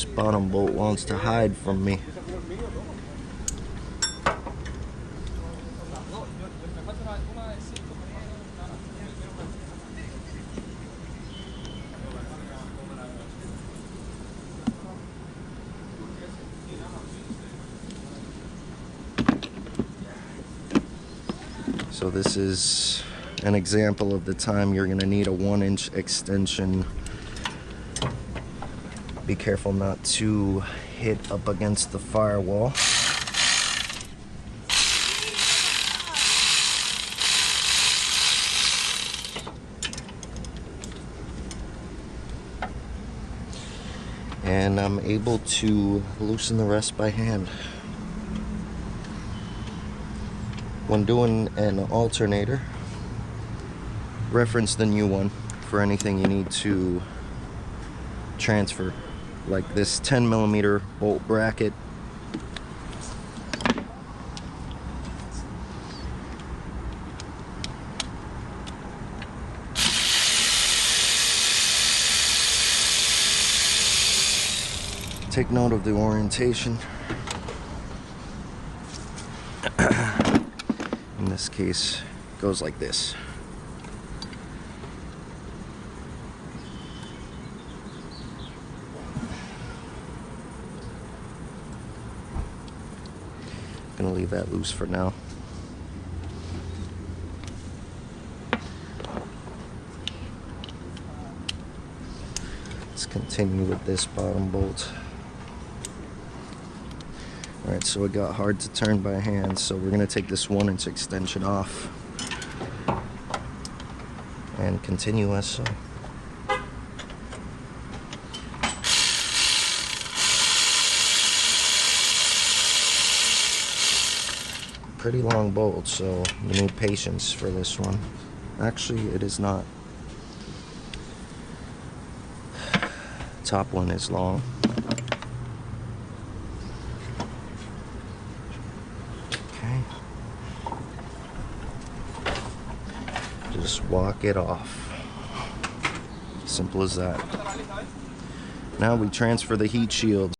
this bottom bolt wants to hide from me. So this is an example of the time you're going to need a 1-inch extension. Be careful not to hit up against the firewall. And I'm able to loosen the rest by hand. When doing an alternator, reference the new one for anything you need to transfer, like this 10mm bolt bracket. Take note of the orientation. In this case, it goes like this. Gonna leave that loose for now. Let's continue with this bottom bolt. Alright, so it got hard to turn by hand, so we're going to take this 1-inch extension off and continue as so. Pretty long bolt, so you need patience for this one. Actually, it is not. Top one is long. Just walk it off. Simple as that. Now we transfer the heat shield.